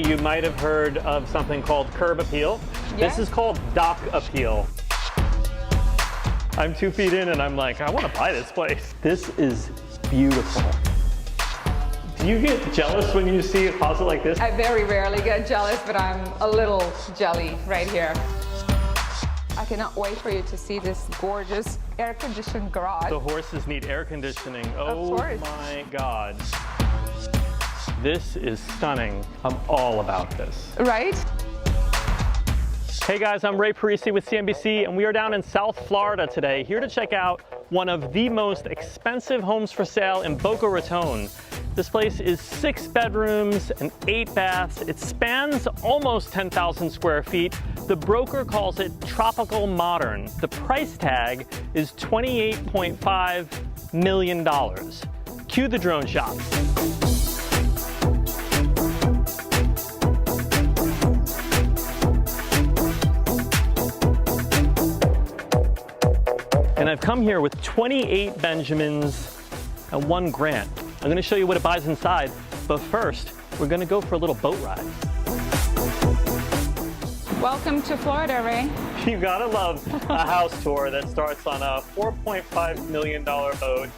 You might have heard of something called curb appeal. Yes. This is called dock appeal. I'm 2 feet in and I'm like, I want to buy this place. This is beautiful. Do you get jealous when you see a closet like this? I very rarely get jealous, but I'm a little jelly right here. I cannot wait for you to see this gorgeous air-conditioned garage. The horses need air conditioning. Oh my God. This is stunning. I'm all about this. Right? Hey guys, I'm Ray Parisi with CNBC, and we are down in South Florida today, here to check out one of the most expensive homes for sale in Boca Raton. This place is 6 bedrooms and 8 baths. It spans almost 10,000 square feet. The broker calls it tropical modern. The price tag is $28.5 million. Cue the drone shot. And I've come here with 28 Benjamins and 1 Grant. I'm gonna show you what it buys inside, but first, we're gonna go for a little boat ride. Welcome to Florida, Ray. You gotta love a house tour that starts on a $4.5 million boat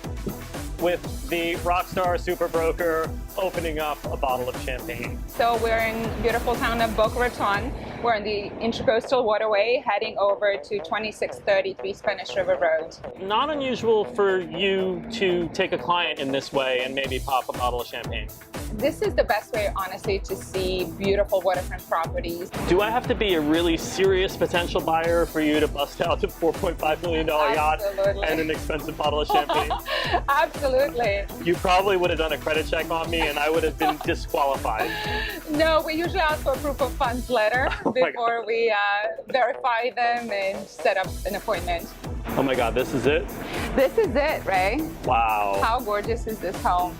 with the rockstar super broker opening up a bottle of champagne. So we're in beautiful town of Boca Raton. We're on the Intracoastal Waterway heading over to 2633 Spanish River Road. Not unusual for you to take a client in this way and maybe pop a bottle of champagne. This is the best way, honestly, to see beautiful waterfront properties. Do I have to be a really serious potential buyer for you to bust out a $4.5 million yacht and an expensive bottle of champagne? Absolutely. You probably would have done a credit check on me and I would have been disqualified. No, we usually ask for a proof of funds letter before we verify them and set up an appointment. Oh my God, this is it? This is it, Ray. Wow. How gorgeous is this home?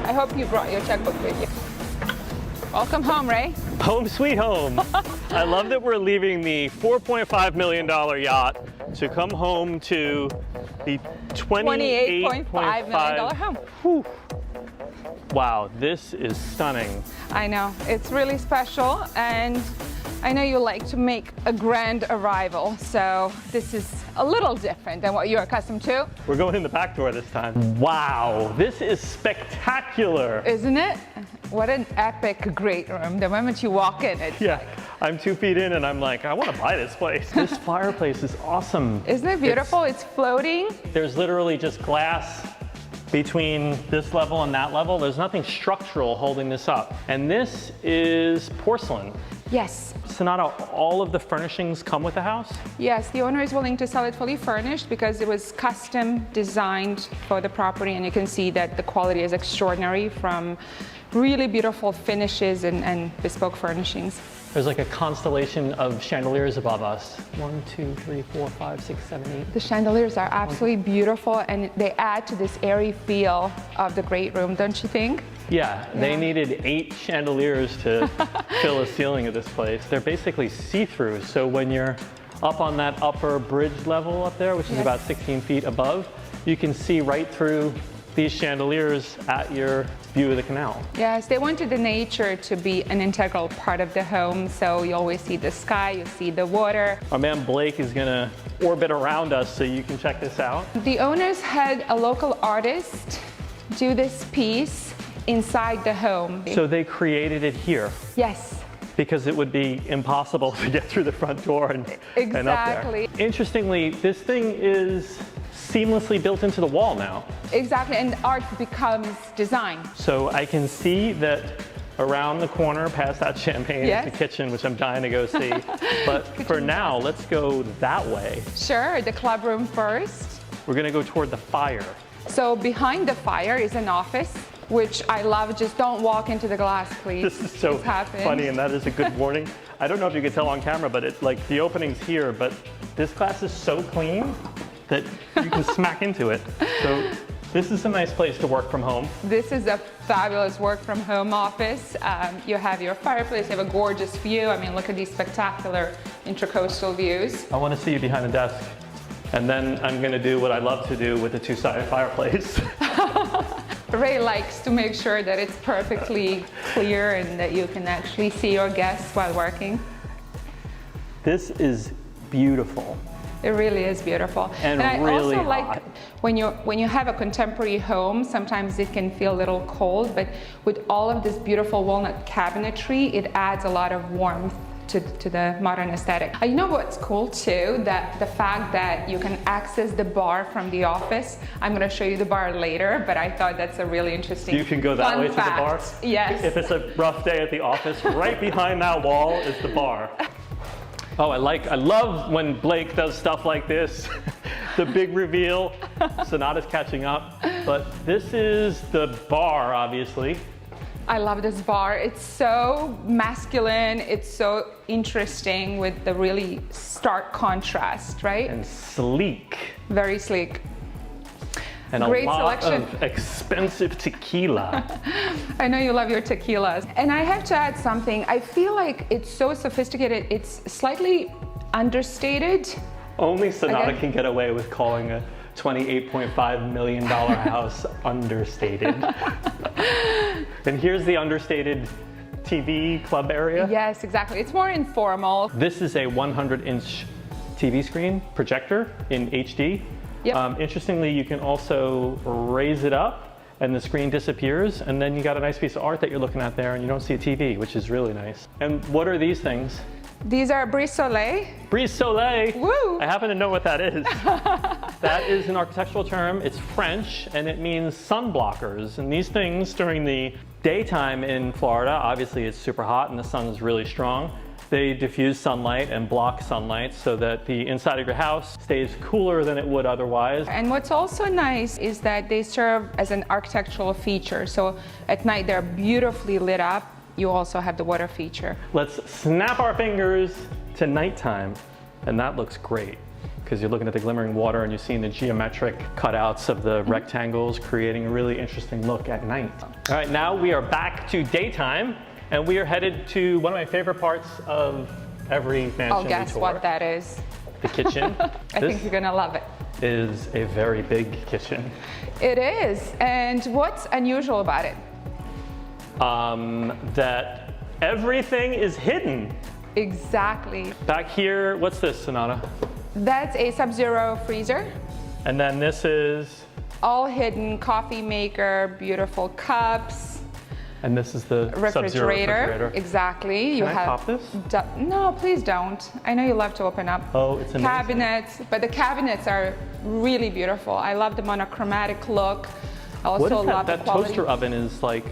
I hope you brought your checkbook with you. Welcome home, Ray. Home sweet home. I love that we're leaving the $4.5 million yacht to come home to the $28.5 million home. Whew. Wow, this is stunning. I know, it's really special, and I know you like to make a grand arrival, so this is a little different than what you're accustomed to. We're going in the back door this time. Wow, this is spectacular. Isn't it? What an epic great room. The moment you walk in, it's like... I'm 2 feet in and I'm like, I want to buy this place. This fireplace is awesome. Isn't it beautiful? It's floating. There's literally just glass between this level and that level. There's nothing structural holding this up. And this is porcelain. Yes. Sonata, all of the furnishings come with the house? Yes, the owner is willing to sell it fully furnished because it was custom designed for the property, and you can see that the quality is extraordinary from really beautiful finishes and bespoke furnishings. There's like a constellation of chandeliers above us. 1, 2, 3, 4, 5, 6, 7, 8. The chandeliers are absolutely beautiful, and they add to this airy feel of the great room, don't you think? Yeah, they needed 8 chandeliers to fill the ceiling of this place. They're basically see-through, so when you're up on that upper bridge level up there, which is about 16 feet above, you can see right through these chandeliers at your view of the canal. Yes, they wanted the nature to be an integral part of the home, so you always see the sky, you see the water. Our man Blake is gonna orbit around us so you can check this out. The owners had a local artist do this piece inside the home. So they created it here? Yes. Because it would be impossible to get through the front door and up there. Interestingly, this thing is seamlessly built into the wall now. Exactly, and art becomes design. So I can see that around the corner past that champagne is the kitchen, which I'm dying to go see. But for now, let's go that way. Sure, the club room first. We're gonna go toward the fire. So behind the fire is an office, which I love. Just don't walk into the glass, please. This is so funny, and that is a good warning. I don't know if you can tell on camera, but it's like the opening's here, but this glass is so clean that you can smack into it. So this is a nice place to work from home. This is a fabulous work from home office. You have your fireplace, you have a gorgeous view. I mean, look at these spectacular intracoastal views. I want to see you behind the desk. And then I'm going to do what I love to do with a two-sided fireplace. Ray likes to make sure that it's perfectly clear and that you can actually see your guests while working. This is beautiful. It really is beautiful. And I really also like hot. when you have a contemporary home, sometimes it can feel a little cold, but with all of this beautiful walnut cabinetry, it adds a lot of warmth to the modern aesthetic. You know what's cool too? That the fact that you can access the bar from the office. I'm going to show you the bar later, but I thought that's a really interesting You can go that fun way to the bar? fact. Yes. If it's a rough day at the office, right behind that wall is the bar. Oh, I love when Blake does stuff like this. The big reveal. Sonata's catching up. But this is the bar, obviously. I love this bar. It's so masculine. It's so interesting with the really stark contrast, right? And sleek. Very sleek. And Great a lot selection. of expensive tequila. I know you love your tequilas. And I have to add something. I feel like it's so sophisticated. It's slightly understated. Only Sonata Okay. can get away with calling a $28.5 million house understated. And here's the understated TV club area. Yes, exactly. It's more informal. This is a 100-inch TV screen projector in HD. Yep. Interestingly, you can also raise it up and the screen disappears, and then you got a nice piece of art that you're looking at there and you don't see a TV, which is really nice. And what are these things? These are brise soleil. Brise soleil. Woo! I happen to know what that is. That is an architectural term. It's French, and it means sun blockers. And these things during the daytime in Florida, obviously it's super hot and the sun is really strong. They diffuse sunlight and block sunlight so that the inside of your house stays cooler than it would otherwise. And what's also nice is that they serve as an architectural feature. So at night they're beautifully lit up. You also have the water feature. Let's snap our fingers to nighttime, and that looks great because you're looking at the glimmering water and you're seeing the geometric cutouts of the rectangles, creating a really interesting look at night. All right, now we are back to daytime, and we are headed to one of my favorite parts of every mansion Oh, we guess tour. what that is? The kitchen. I think you're gonna love it. Is a very big kitchen. It is. And what's unusual about it? That everything is hidden. Exactly. Back here, what's this, Sonata? That's a Sub-Zero freezer. And then this is, All hidden, coffee maker, beautiful cups, and this is the Sub-Zero refrigerator. Exactly. Can I pop this? No, please don't. I know you love to open up. Oh, it's amazing. Cabinets, but the cabinets are really beautiful. I love the monochromatic look. I also What is love that? the That quality. toaster oven is like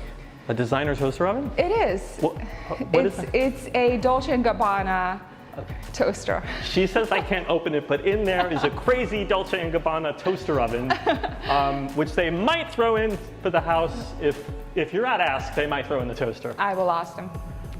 a designer toaster oven? It is. What is that? It's a Dolce & Gabbana toaster. She says I can't open it, but in there is a crazy Dolce & Gabbana toaster oven, which they might throw in for the house. If you're at Ask, they might throw in the toaster. I will ask them.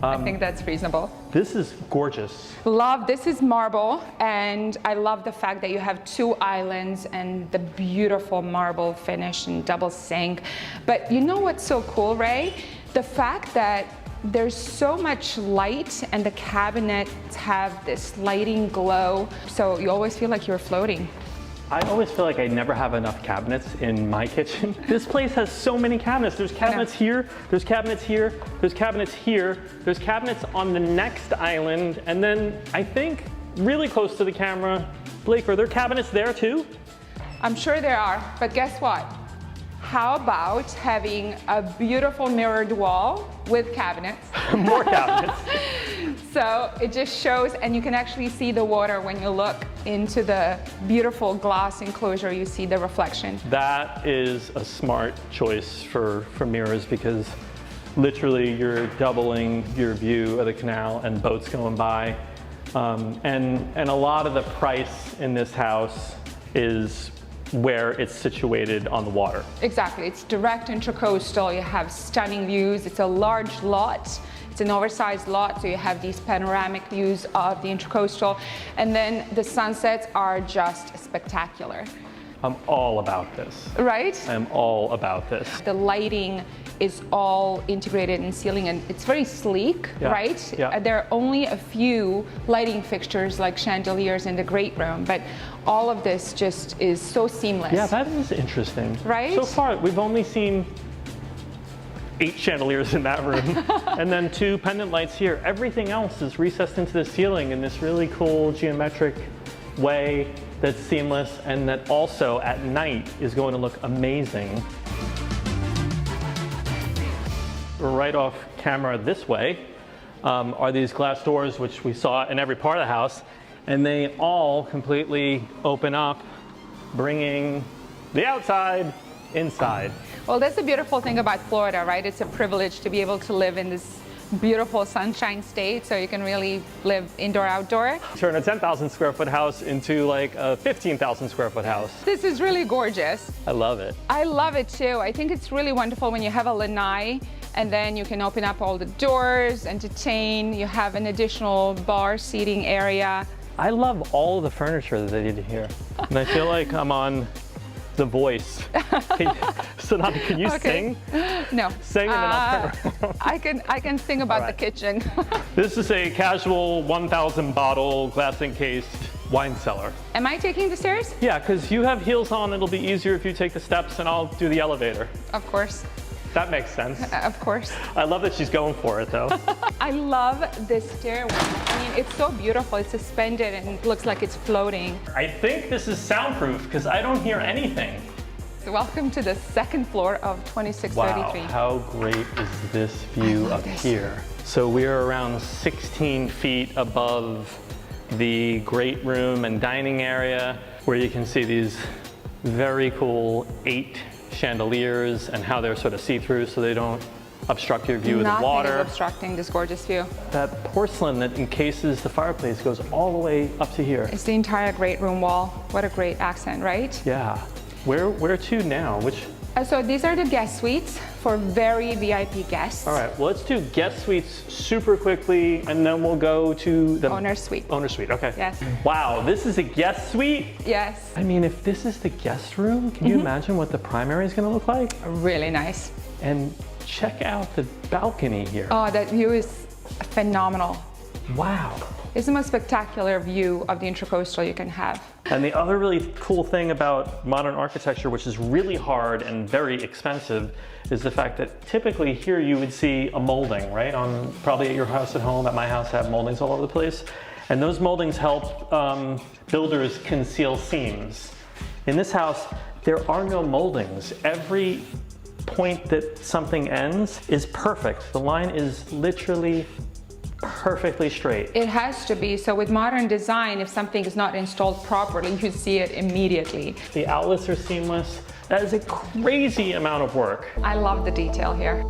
I think that's reasonable. This is gorgeous. Love, this is marble, and I love the fact that you have 2 islands and the beautiful marble finish and double sink. But you know what's so cool, Ray? The fact that there's so much light and the cabinets have this lighting glow, so you always feel like you're floating. I always feel like I never have enough cabinets in my kitchen. This place has so many cabinets. There's cabinets here, there's cabinets here, there's cabinets here, there's cabinets on the next island, and then I think really close to the camera, Blake, are there cabinets there too? I'm sure there are, but guess what? How about having a beautiful mirrored wall with cabinets? More cabinets. So it just shows, and you can actually see the water when you look into the beautiful glass enclosure, you see the reflection. That is a smart choice for mirrors because literally you're doubling your view of the canal and boats going by. And a lot of the price in this house is where it's situated on the water. Exactly, it's direct intracoastal, you have stunning views, it's a large lot. It's an oversized lot, so you have these panoramic views of the intracoastal, and then the sunsets are just spectacular. I'm all about this. Right? I'm all about this. The lighting is all integrated in ceiling, and it's very sleek, Yeah, right? yeah. There are only a few lighting fixtures like chandeliers in the great room, but all of this just is so seamless. Yeah, that is interesting. Right? So far, we've only seen 8 chandeliers in that room. And then 2 pendant lights here. Everything else is recessed into the ceiling in this really cool geometric way that's seamless and that also at night is going to look amazing. Right off camera this way are these glass doors, which we saw in every part of the house, and they all completely open up, bringing the outside inside. Well, that's the beautiful thing about Florida, right? It's a privilege to be able to live in this beautiful sunshine state, so you can really live indoor, outdoor. Turn a 10,000 square foot house into like a 15,000 square foot house. This is really gorgeous. I love it. I love it too. I think it's really wonderful when you have a lanai and then you can open up all the doors, entertain, you have an additional bar seating area. I love all of the furniture that they did here. And I feel like I'm on The Voice. Sonata, can you sing? No. Sing and then I'll turn around. I can sing about the kitchen. This is a casual 1,000 bottle glass encased wine cellar. Am I taking the stairs? Yeah, because you have heels on. It'll be easier if you take the steps and I'll do the elevator. Of course. That makes sense. Of course. I love that she's going for it though. I love this stairway. I mean, it's so beautiful. It's suspended and it looks like it's floating. I think this is soundproof because I don't hear anything. So welcome to the second floor of 2633. Wow, how great is this view up here? So we're around 16 feet above the great room and dining area where you can see these very cool 8 chandeliers and how they're sort of see-through so they don't obstruct your view of the water. Nothing is obstructing this gorgeous view. That porcelain that encases the fireplace goes all the way up to here. It's the entire great room wall. What a great accent, right? Yeah. Where to now? Which? So these are the guest suites for very VIP guests. All right, well, let's do guest suites super quickly and then we'll go to the owner suite. Owner suite, okay. Yes. Wow, this is a guest suite? Yes. I mean, if this is the guest room, can you imagine what the primary is gonna look like? Really nice. And check out the balcony here. Oh, that view is phenomenal. Wow. It's the most spectacular view of the Intracoastal you can have. And the other really cool thing about modern architecture, which is really hard and very expensive, is the fact that typically here you would see a molding, right? Probably at your house at home, at my house, I have moldings all over the place. And those moldings help builders conceal seams. In this house, there are no moldings. Every point that something ends is perfect. The line is literally perfectly straight. It has to be. So with modern design, if something is not installed properly, you see it immediately. The outlets are seamless. That is a crazy amount of work. I love the detail here.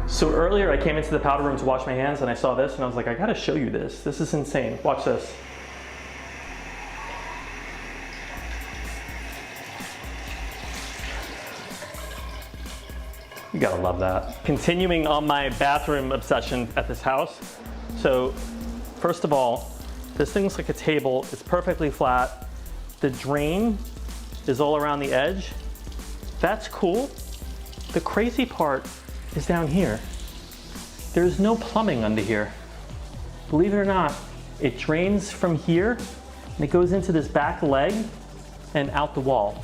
So earlier I came into the powder room to wash my hands and I saw this and I was like, I gotta show you this. This is insane. Watch this. You gotta love that. Continuing on my bathroom obsession at this house. So first of all, this thing looks like a table. It's perfectly flat. The drain is all around the edge. That's cool. The crazy part is down here. There's no plumbing under here. Believe it or not, it drains from here and it goes into this back leg and out the wall.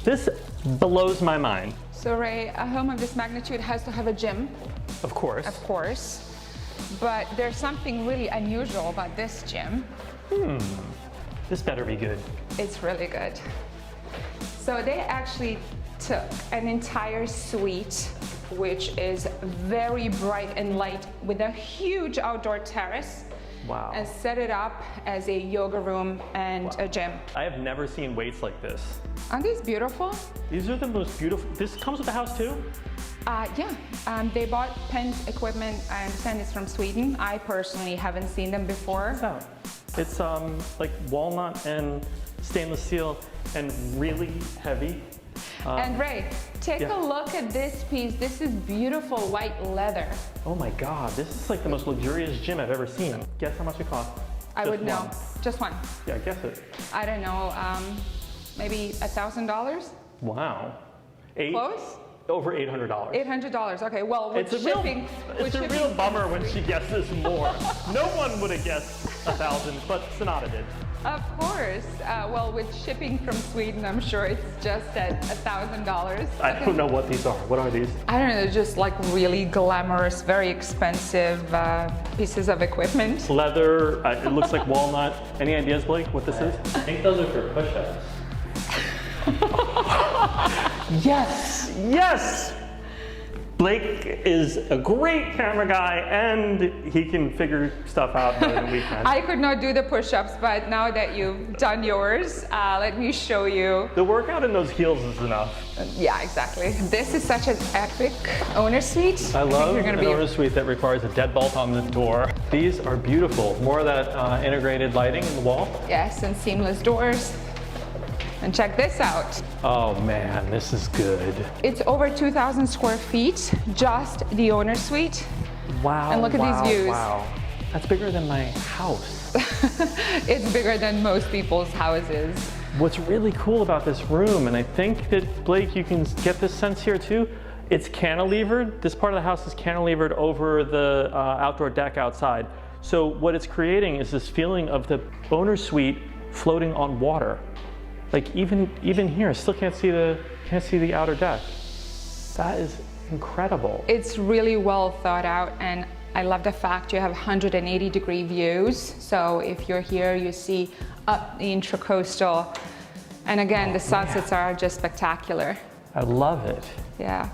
This blows my mind. So Ray, a home of this magnitude has to have a gym. Of course. Of course. But there's something really unusual about this gym. This better be good. It's really good. So they actually took an entire suite, which is very bright and light with a huge outdoor terrace. Wow. And set it up as a yoga room and a gym. I have never seen weights like this. Aren't these beautiful? These are the most beautiful. This comes with the house too? Yeah, they bought Penn's equipment. I understand it's from Sweden. I personally haven't seen them before. What's that? It's like walnut and stainless steel and really heavy. And Ray, take a look at this piece. This is beautiful white leather. Oh my God, this is like the most luxurious gym I've ever seen. Guess how much it cost? I would know. Just one. Yeah, guess it. I don't know, maybe $1,000? Wow. Close? Over $800. $800, okay, well, with It's a shipping. real bummer when she guesses more. No one would have guessed 1,000, but Sonata did. Of course. Well, with shipping from Sweden, I'm sure it's just at $1,000. I don't know what these are. What are these? I don't know, they're just like really glamorous, very expensive pieces of equipment. Leather, it looks like walnut. Any ideas, Blake, what this is? I think those are for push-ups. Yes, yes! Blake is a great camera guy and he can figure stuff out better than we can. I could not do the push-ups, but now that you've done yours, let me show you. The workout in those heels is enough. Yeah, exactly. This is such an epic owner suite. I love an an owner suite that requires a deadbolt on the door. These are beautiful. More of that integrated lighting in the wall. Yes, and seamless doors. And check this out. Oh man, this is good. It's over 2,000 square feet, just the owner suite. Wow. And look at these views. Wow. That's bigger than my house. It's bigger than most people's houses. What's really cool about this room, and I think that Blake, you can get this sense here too, it's cantilevered. This part of the house is cantilevered over the outdoor deck outside. So what it's creating is this feeling of the owner suite floating on water. Like even here, I still can't see the outer deck. That is incredible. It's really well thought out, and I love the fact you have 180-degree views. So if you're here, you see up the intracoastal, and again, the sunsets are just spectacular. I love it. Yeah.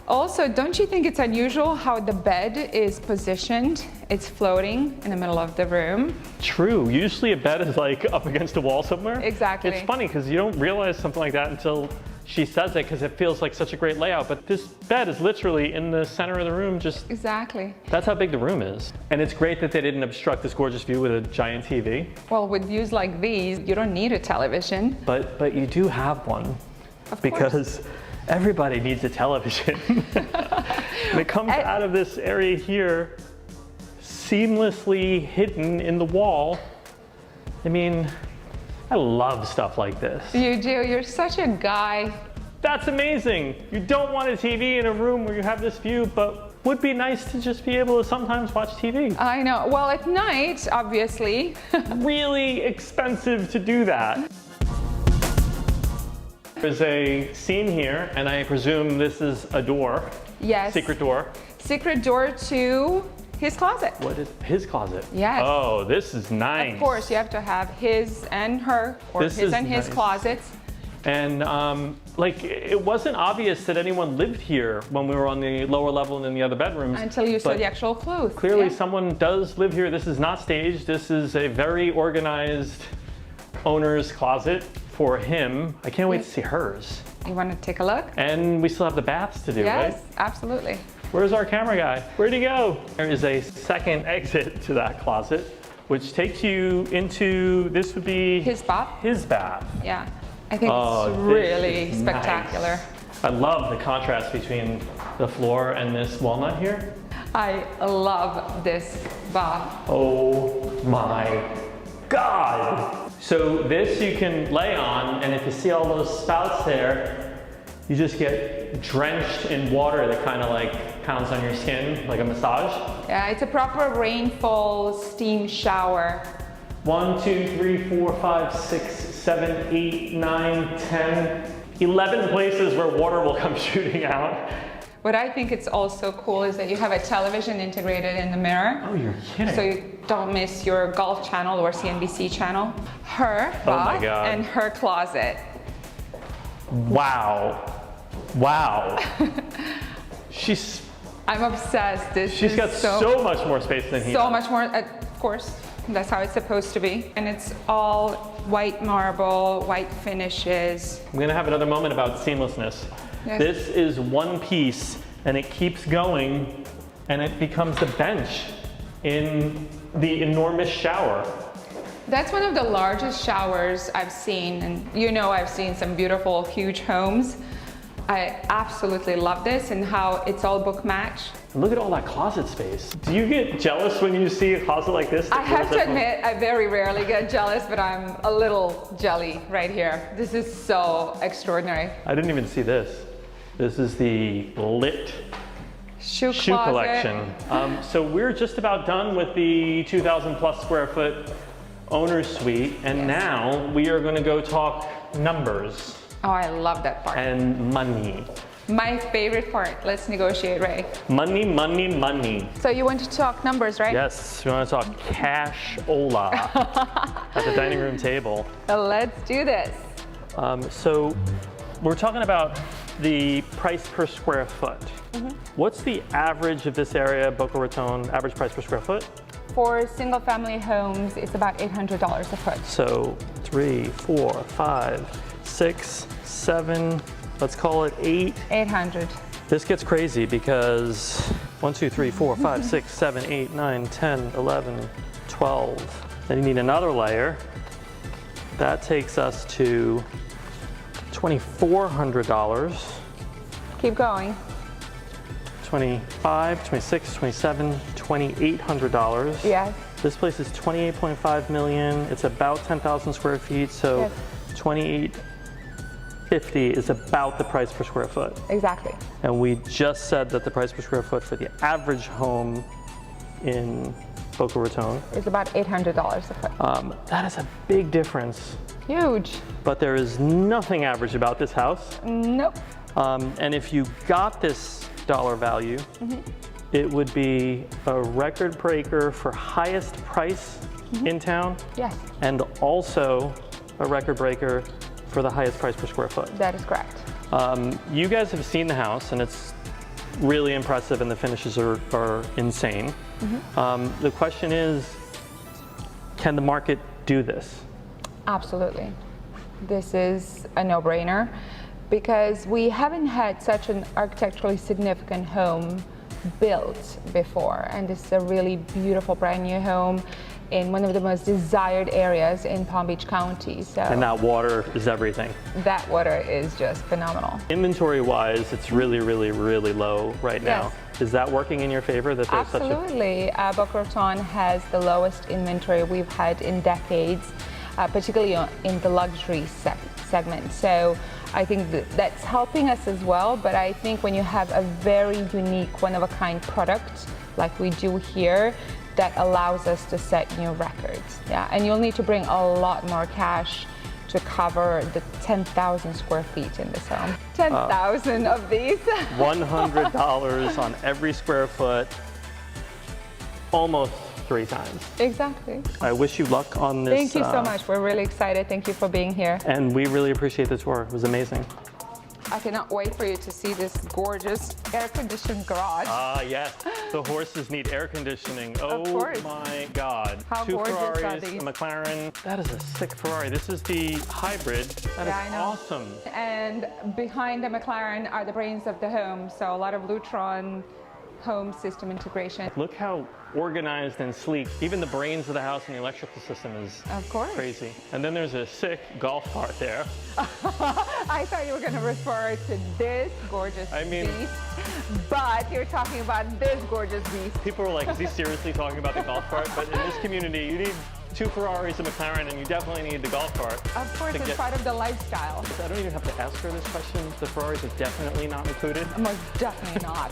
Also, don't you think it's unusual how the bed is positioned? It's floating in the middle of the room. True. Usually a bed is like up against a wall somewhere. Exactly. It's funny because you don't realize something like that until she says it, because it feels like such a great layout. But this bed is literally in the center of the room. Just exactly. That's how big the room is. And it's great that they didn't obstruct this gorgeous view with a giant TV. Well, with views like these, you don't need a television. But you do have one. Of because course. Everybody needs a television. And it comes out of this area here, seamlessly hidden in the wall. I mean, I love stuff like this. You do, you're such a guy. That's amazing. You don't want a TV in a room where you have this view, but would be nice to just be able to sometimes watch TV. I know, well at night, obviously. Really expensive to do that. There's a seam here, and I presume this is a door. Yes. Secret door. Secret door to his closet. What is his closet? Yes. Oh, this is nice. Of course, you have to have his and her, or This his is and his nice. closets. And like, it wasn't obvious that anyone lived here when we were on the lower level and in the other bedrooms. Until you saw but the actual clothes. Clearly Yeah. someone does live here. This is not staged. This is a very organized owner's closet for him. I can't wait to see hers. You want to take a look? And we still have the baths to do, Yes, right? absolutely. Where's our camera guy? Where'd he go? There is a second exit to that closet, which takes you into, this would be His bath? His bath. Yeah. I think Oh, it's this really is spectacular. nice. I love the contrast between the floor and this walnut here. I love this bath. Oh my God. So this you can lay on, and if you see all those spouts there, you just get drenched in water that kind of like pounds on your skin like a massage. Yeah, it's a proper rainfall steam shower. 1, 2, 3, 4, 5, 6, 7, 8, 9, 10, 11 places where water will come shooting out. What I think it's also cool is that you have a television integrated in the mirror. Oh, you're kidding. So you don't miss your golf channel or CNBC channel. Her Oh my bath God. and her closet. Wow. Wow. She's I'm obsessed. She's got so much more space than he So does. much more, of course. That's how it's supposed to be. And it's all white marble, white finishes. I'm gonna have another moment about seamlessness. Yes. This is one piece and it keeps going and it becomes the bench in the enormous shower. That's one of the largest showers I've seen. And you know I've seen some beautiful, huge homes. I absolutely love this and how it's all book match. And look at all that closet space. Do you get jealous when you see a closet like this? I have to admit, I very rarely get jealous, but I'm a little jelly right here. This is so extraordinary. I didn't even see this. This is the lit shoe closet. collection. So we're just about done with the 2,000 plus square foot owner's suite, and now we are going to go talk numbers. Oh, I love that part. And money. My favorite part. Let's negotiate, Ray. Money, money, money. So you want to talk numbers, right? Yes, we want to talk cash-ola at the dining room table. Let's do this. So we're talking about the price per square foot. What's the average of this area, Boca Raton, average price per square foot? For single family homes, it's about $800 a foot. So 3, 4, 5, 6, 7, let's call it 8. 800. This gets crazy because 1, 2, 3, 4, 5, 6, 7, 8, 9, 10, 11, 12. Then you need another layer. That takes us to $2,400. Keep going. 25, 26, 27, $2,800. Yes. This place is 28.5 million. It's about 10,000 square feet, so Yes. 2850 is about the price per square foot. Exactly. And we just said that the price per square foot for the average home in Boca Raton, It's about $800 a foot. that is a big difference. Huge. But there is nothing average about this house. Nope. And if you got this dollar value, it would be a record breaker for highest price in town, Yes, and also a record breaker for the highest price per square foot. that is correct. You guys have seen the house, and it's really impressive, and the finishes are insane. The question is, can the market do this? Absolutely. This is a no-brainer because we haven't had such an architecturally significant home built before. And this is a really beautiful brand new home in one of the most desired areas in Palm Beach County. So And that water is everything. that water is just phenomenal. Inventory-wise, it's really, really, really low right now. Yes. Is that working in your favor that there's such a... Absolutely. Boca Raton has the lowest inventory we've had in decades, particularly in the luxury segment. So I think that's helping us as well, but I think when you have a very unique, one-of-a-kind product like we do here, that allows us to set new records. Yeah, and you'll need to bring a lot more cash to cover the 10,000 square feet in this home. 10,000 of these. $100 on every square foot, almost 3 times. Exactly. I wish you luck on this. Thank you so much. We're really excited. Thank you for being here. And we really appreciate the tour. It was amazing. I cannot wait for you to see this gorgeous air-conditioned garage. Yes. The horses need air conditioning. Of Oh course. my God. How 2 gorgeous are Ferraris, these? a McLaren. That is a sick Ferrari. This is the hybrid. That Yeah, is I know. awesome. And behind the McLaren are the brains of the home. So a lot of Lutron home system integration. Look how organized and sleek. Even the brains of the house and the electrical system is Of course. crazy. And then there's a sick golf cart there. I thought you were going to refer to this gorgeous beast, but you're talking about this gorgeous beast. People are like, is he seriously talking about the golf cart? But in this community, you need 2 Ferraris, a McLaren, and you definitely need the golf cart. Of course, it's part of the lifestyle. I don't even have to ask her this question. The Ferraris are definitely not included. Most definitely not.